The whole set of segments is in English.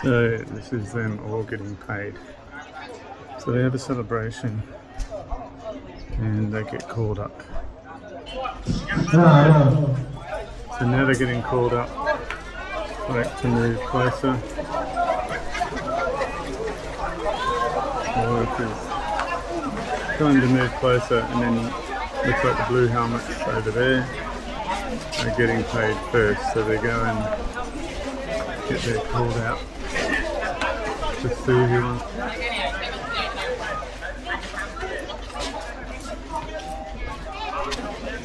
So this is them all getting paid. So they have a celebration and they get called up. So now they're getting called up, like to move closer. The workers trying to move closer, and then looks like the blue helmets over there are getting paid first, so they go and get their called out to see who wants.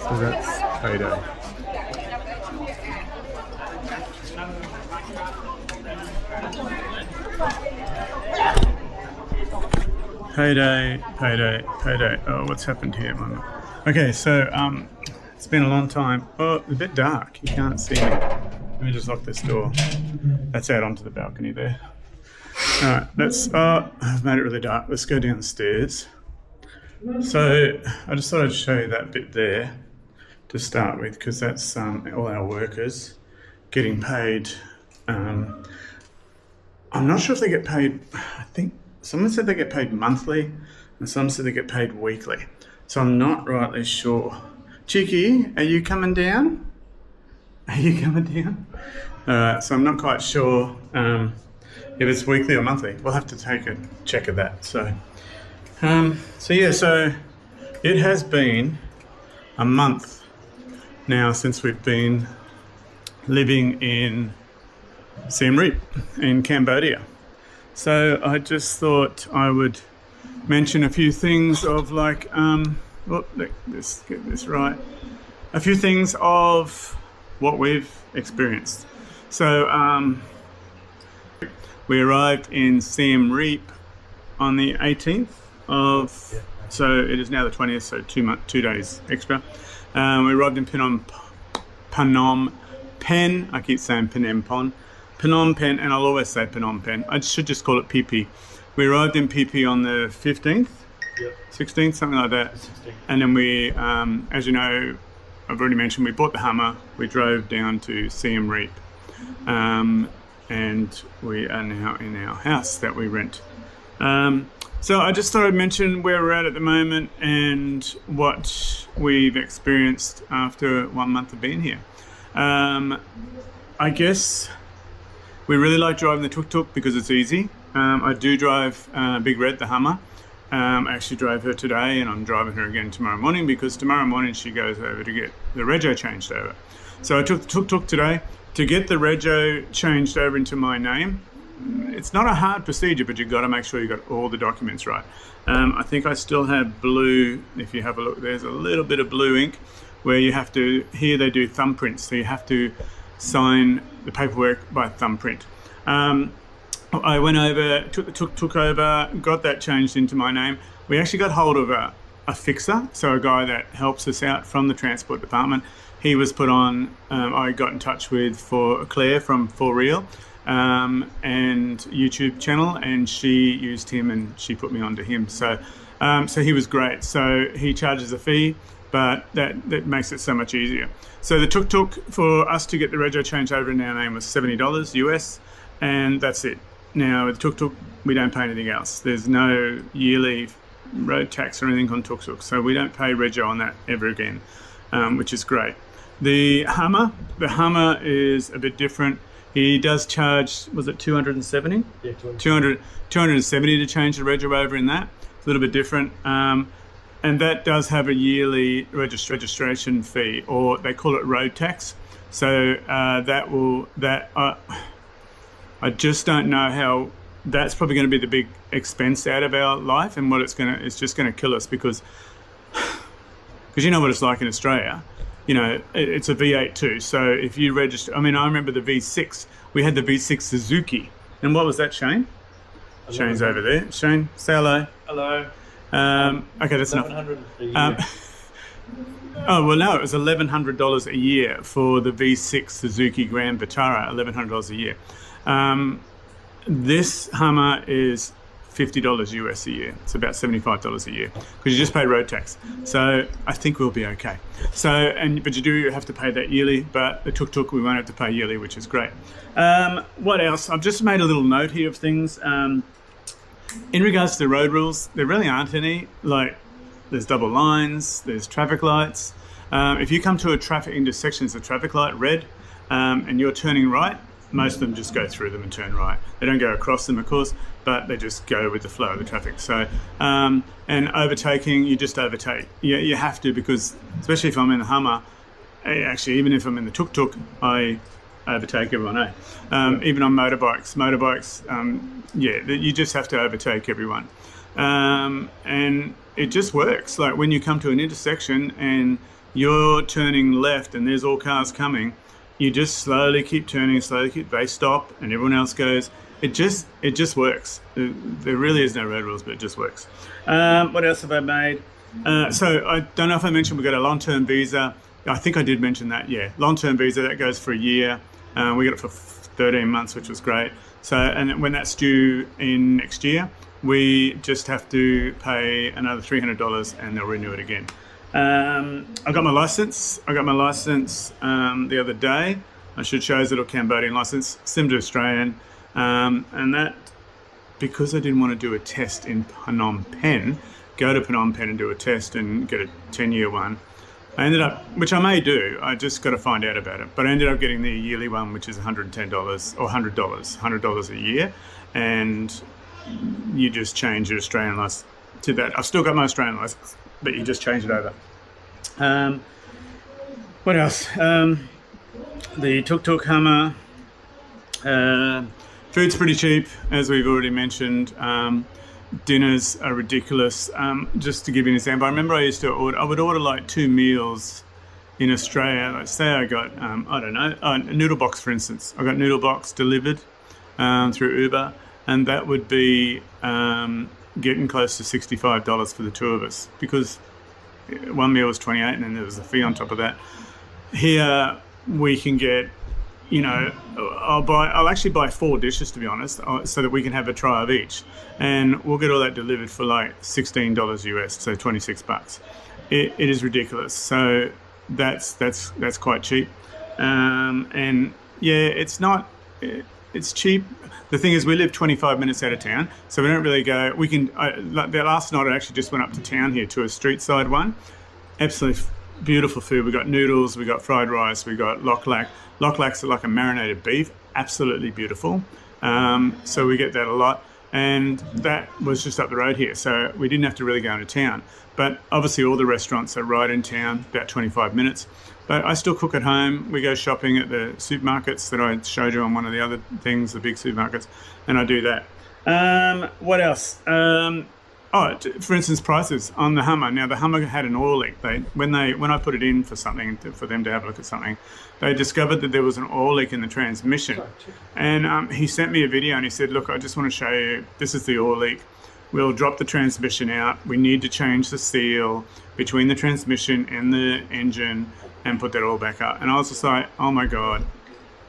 So that's payday. Payday, payday, payday. Oh, what's happened here? Okay, so it's been a long time. Oh, it's a bit dark. You can't see me. Let me just lock this door. That's out onto the balcony there. All right, I've made it really dark. Let's go downstairs. So I just thought I'd show you that bit there to start with, because that's all our workers getting paid. I'm not sure if they get paid. I think someone said they get paid monthly, and some said they get paid weekly. So I'm not rightly sure. Cheeky, are you coming down? Are you coming down? All right, so I'm not quite sure if it's weekly or monthly. We'll have to take a check of that. So it has been a month now since we've been living in Siem Reap in Cambodia. So I just thought I would mention a few things of let's get this right. A few things of what we've experienced. So we arrived in Siem Reap on the 18th of, so it is now the 20th, so 2 days extra. We arrived in Phnom Penh. I keep saying Phnom Penh, and I'll always say Phnom Penh. I should just call it PP. We arrived in PP on the 15th, 16th, something like that. 16th. And then we, as you know, I've already mentioned, we bought the Hummer. We drove down to Siem Reap, and we are now in our house that we rent. So I just thought I'd mention where we're at the moment and what we've experienced after 1 month of being here. I guess we really like driving the tuk-tuk because it's easy. I do drive Big Red, the Hummer. I actually drove her today, and I'm driving her again tomorrow morning because tomorrow morning she goes over to get the rego changed over. So I took the tuk-tuk today to get the rego changed over into my name. It's not a hard procedure, but you've got to make sure you've got all the documents right. I think I still have blue. If you have a look, there's a little bit of blue ink where you have to, here they do thumbprints, so you have to sign the paperwork by thumbprint. I went over, took the tuk-tuk over, got that changed into my name. We actually got hold of a fixer, so a guy that helps us out from the transport department. He was put on, I got in touch with Claire from For Real, and YouTube channel, and she used him and she put me onto him. So he was great. So he charges a fee, but that makes it so much easier. So the tuk-tuk for us to get the rego changed over in our name was $70 US, and that's it. Now with tuk-tuk, we don't pay anything else. There's no yearly road tax or anything on tuk-tuk, so we don't pay rego on that ever again, which is great. The Hummer is a bit different. He does charge, was it 270? Yeah, 270 to change the rego over in that. It's a little bit different. And that does have a yearly registration fee, or they call it road tax. So I just don't know how that's probably going to be the big expense out of our life, and what it's just going to kill us because you know what it's like in Australia. You know, it's a V8 too. So if you register, I mean, I remember the V6. We had the V6 Suzuki, and what was that, Shane? Hello. Shane's over there. Shane, say hello. Hello. Okay, that's enough. Oh, well, no, it was $1,100 a year for the V6 Suzuki Grand Vitara, $1,100 a year. This Hummer is $50 US a year. It's about $75 a year because you just pay road tax. So I think we'll be okay. So, but you do have to pay that yearly, but the tuk-tuk we won't have to pay yearly, which is great. What else? I've just made a little note here of things. In regards to the road rules, there really aren't any. Like, there's double lines, there's traffic lights. If you come to a traffic intersection, it's a traffic light, red, and you're turning right, most of them just go through them and turn right. They don't go across them, of course, but they just go with the flow of the traffic. So, and overtaking, you just overtake. You have to, because especially if I'm in the Hummer, actually, even if I'm in the tuk-tuk, I overtake everyone, even on motorbikes. You just have to overtake everyone. And it just works. Like when you come to an intersection and you're turning left and there's all cars coming, you just slowly keep turning, they stop and everyone else goes. It just works. There really is no road rules, but it just works. What else have I made? So I don't know if I mentioned we got a long-term visa. I think I did mention that, yeah. Long-term visa, that goes for a year. We got it for 13 months, which was great. So, and when that's due in next year, we just have to pay another $300 and they'll renew it again. I got my license. The other day. I should show you a little Cambodian license, similar to Australian. And that, because I didn't want to do a test in Phnom Penh, go to Phnom Penh and do a test and get a 10-year one. I ended up, which I may do, I just got to find out about it. But I ended up getting the yearly one, which is $110 or $100 a year. And you just change your Australian license to that. I've still got my Australian license, but you just change it over. What else? The tuk-tuk Hummer. Food's pretty cheap, as we've already mentioned. Dinners are ridiculous. Just to give you an example, I remember I would order like 2 meals in Australia. Like say I got, a noodle box, for instance. I got noodle box delivered through Uber, and that would be getting close to $65 for the two of us, because one meal was 28 and then there was a fee on top of that. Here we can get, I'll actually buy 4 dishes, to be honest, so that we can have a try of each, and we'll get all that delivered for like $16 US, so $26. It is ridiculous. So that's quite cheap, and yeah, it's cheap. The thing is, we live 25 minutes out of town, so we don't really go. We can. Like last night, I actually just went up to town here to a street side one. Absolutely beautiful food. We got noodles, we got fried rice, we got lok lak. Lok laks are like a marinated beef. Absolutely beautiful. So we get that a lot, and that was just up the road here, so we didn't have to really go into town. But obviously, all the restaurants are right in town, about 25 minutes. But I still cook at home. We go shopping at the supermarkets that I showed you on one of the other things, the big supermarkets, and I do that. What else? For instance, prices on the Hummer. Now, the Hummer had an oil leak. When I put it in for something, for them to have a look at something, they discovered that there was an oil leak in the transmission. And he sent me a video and he said, look, I just want to show you, this is the oil leak. We'll drop the transmission out. We need to change the seal between the transmission and the engine and put that all back up. And I was just like, oh my God,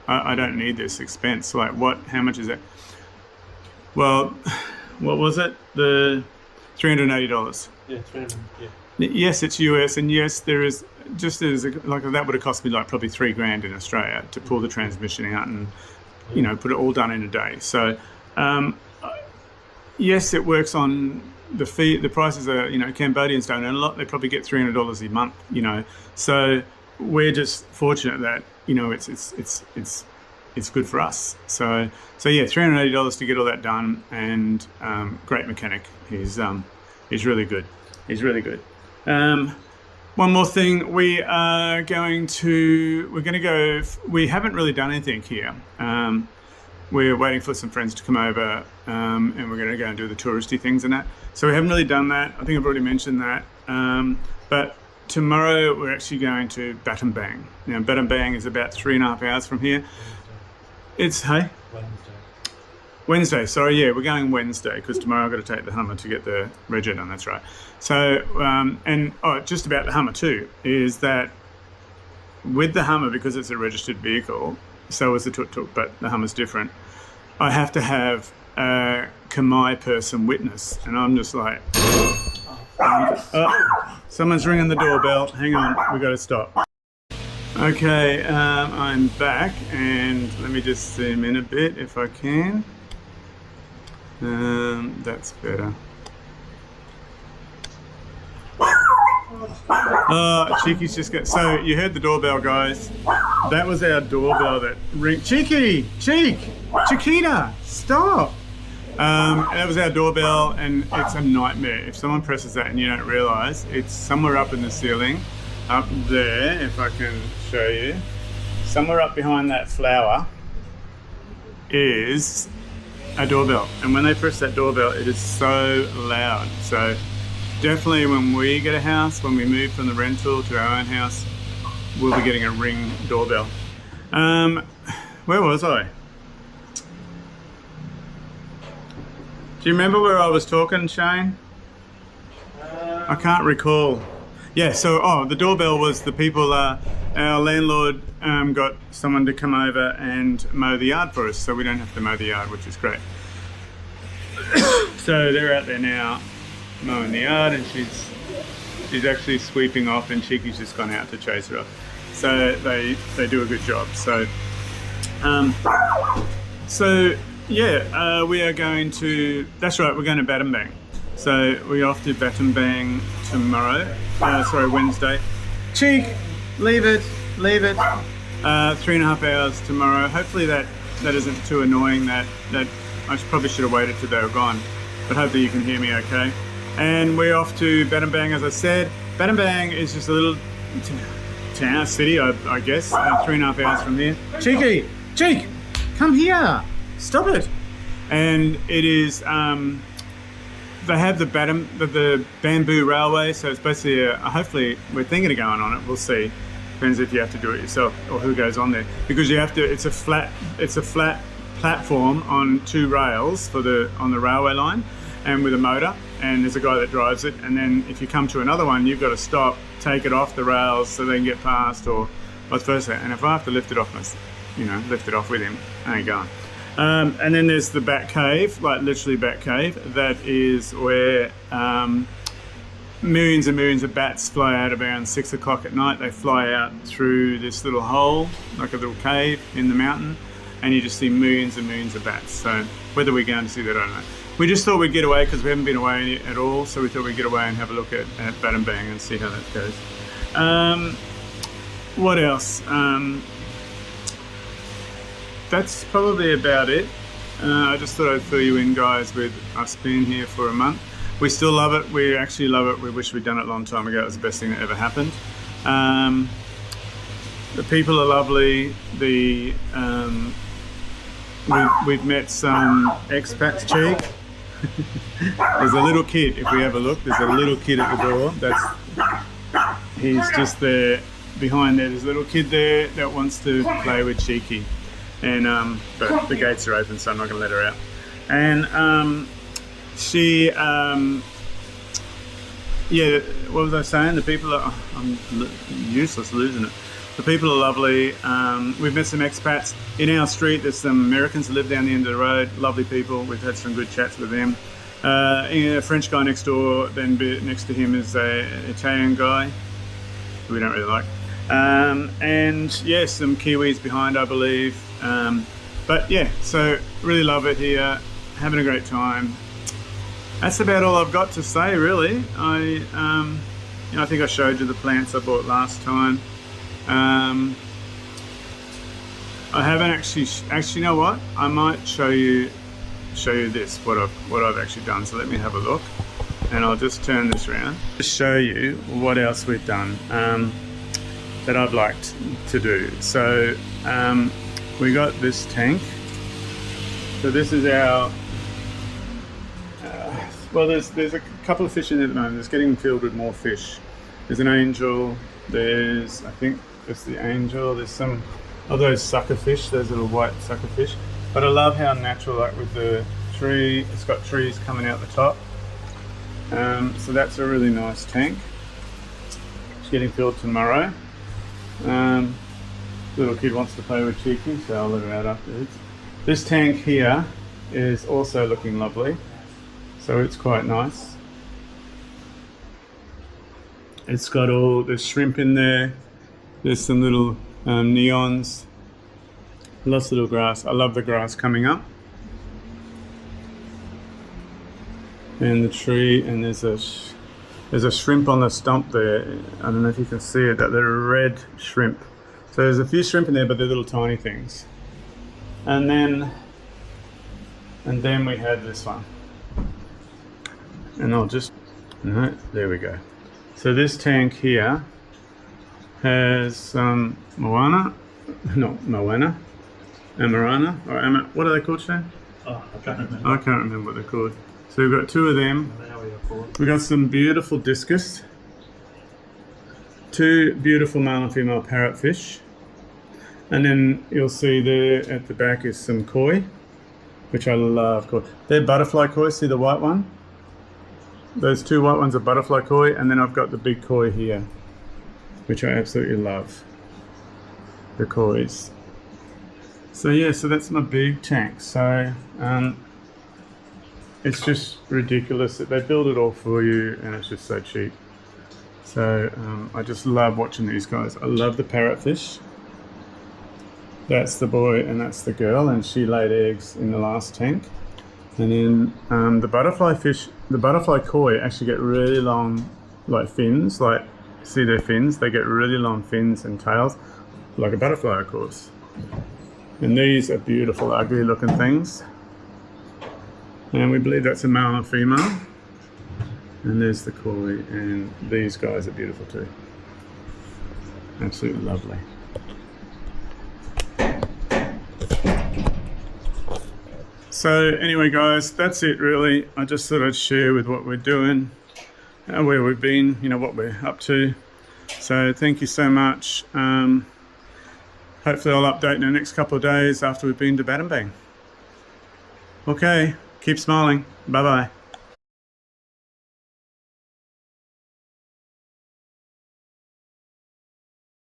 I don't need this expense. Like how much is it? Well, what was it? The $380. Yeah, $300, yeah. Yes, it's US, and yes, there is, just as like that would have cost me like probably $3,000 in Australia to pull the transmission out and, put it all done in a day. So, yes, it works on the fee. The prices are, Cambodians don't earn a lot. They probably get $300 a month, So we're just fortunate that, it's good for us. So yeah, $380 to get all that done, and great mechanic. He's really good. He's really good. One more thing, we haven't really done anything here. We're waiting for some friends to come over, and we're going to go and do the touristy things and that. So we haven't really done that. I think I've already mentioned that. But tomorrow we're actually going to Battambang Bang. Now, Battambang Bang is about 3.5 hours from here. It's, hey? Wednesday, sorry, yeah, we're going Wednesday because tomorrow I've got to take the Hummer to get the rego done, that's right. So, just about the Hummer too, is that with the Hummer, because it's a registered vehicle, so is the tuk-tuk, but the Hummer's different, I have to have a Khmer person witness, and I'm just like, someone's ringing the doorbell, hang on, we got to stop. Okay, I'm back, and let me just zoom in a bit if I can. That's better. Cheeky's just got. So you heard the doorbell, guys. That was our doorbell that ring. Cheeky, Chiquita, stop. That was our doorbell, and it's a nightmare. If someone presses that and you don't realise, it's somewhere up in the ceiling, up there. If I can show you, somewhere up behind that flower is a doorbell, and when they press that doorbell, it is so loud. So definitely when we get a house, when we move from the rental to our own house, we'll be getting a Ring doorbell. Where was I? Do you remember where I was talking, Shane? I can't recall. Yeah, so the doorbell was the people, our landlord got someone to come over and mow the yard for us, so we don't have to mow the yard, which is great. So they're out there now mowing the yard, and she's actually sweeping off, and Cheeky's just gone out to chase her off. So they do a good job. So we are going to, that's right, we're going to Battambang. So we're off to Battambang tomorrow, Wednesday. Cheek, leave it. 3.5 hours tomorrow. Hopefully that isn't too annoying, that I probably should have waited till they were gone, but hopefully you can hear me okay. And we're off to Battambang, as I said. Battambang is just a little town, city, I guess, 3.5 hours from here. Cheek, come here, stop it. And it is, they have the bamboo railway, so it's basically hopefully we're thinking of going on it. We'll see. Depends if you have to do it yourself or who goes on there, because you have to. It's a flat platform on 2 rails on the railway line, and with a motor. And there's a guy that drives it. And then if you come to another one, you've got to stop, take it off the rails so they can get past, or vice versa. And if I have to lift it off with him, I ain't going. And then there's the Bat Cave, like literally Bat Cave. That is where millions and millions of bats fly out around 6 o'clock at night. They fly out through this little hole, like a little cave in the mountain, and you just see millions and millions of bats. So whether we're going to see that, I don't know. We just thought we'd get away because we haven't been away at all, so we thought we'd get away and have a look at Battambang and see how that goes. What else? That's probably about it. I just thought I'd fill you in, guys, with us being here for a month. We still love it. We actually love it. We wish we'd done it a long time ago. It was the best thing that ever happened. The people are lovely. We've met some expats, Cheek. There's a little kid, if we have a look, there's a little kid at the door. He's just there, behind there. There's a little kid there that wants to play with Cheeky. And but the gates are open, so I'm not going to let her out. And she, what was I saying? The people are, I'm useless losing it. The people are lovely. We've met some expats in our street. There's some Americans that live down the end of the road. Lovely people. We've had some good chats with them. A French guy next door. Then next to him is an Italian guy who we don't really like. And yes, some Kiwis behind, I believe. But yeah, so really love it here. Having a great time. That's about all I've got to say, really. I think I showed you the plants I bought last time. I haven't actually. You know what? I might show you this, what I've actually done. So let me have a look, and I'll just turn this around to show you what else we've done that I've liked to do. So we got this tank. So this is our. Well, there's a couple of fish in it at the moment. It's getting filled with more fish. There's an angel. There's, I think, just the angel. There's some of those sucker fish, those little white sucker fish. But I love how natural, like with the tree, it's got trees coming out the top. So that's a really nice tank. It's getting filled tomorrow. Little kid wants to play with Cheeky, so I'll let her out afterwards. This tank here is also looking lovely, so it's quite nice. It's got all the shrimp in there. There's some little neons, lots of little grass. I love the grass coming up. And the tree, and there's a shrimp on the stump there. I don't know if you can see it, that little red shrimp. So there's a few shrimp in there, but they're little tiny things. And then we had this one. And I'll just, no, there we go. So this tank here has Amarana, what are they called, Shane? Oh, I can't remember. I can't remember what they're called. So we've got two of them. We've got some beautiful discus, two beautiful male and female parrotfish, and then you'll see there at the back is some koi, which I love. Koi. They're butterfly koi. See the white one? Those two white ones are butterfly koi, and then I've got the big koi here, which I absolutely love. The kois. So yeah, so that's my big tank. So it's just ridiculous that they build it all for you, and it's just so cheap. So I just love watching these guys. I love the parrotfish. That's the boy and that's the girl, and she laid eggs in the last tank. And then the butterfly fish, the butterfly koi actually get really long, like fins. Like, see their fins? They get really long fins and tails, like a butterfly, of course. And these are beautiful, ugly looking things. And we believe that's a male and female. And there's the koi, and these guys are beautiful too. Absolutely lovely. So anyway, guys, that's it really. I just thought I'd share with what we're doing, where we've been, you know, what we're up to. So thank you so much. Hopefully I'll update in the next couple of days after we've been to Batambang. Okay, keep smiling. Bye-bye.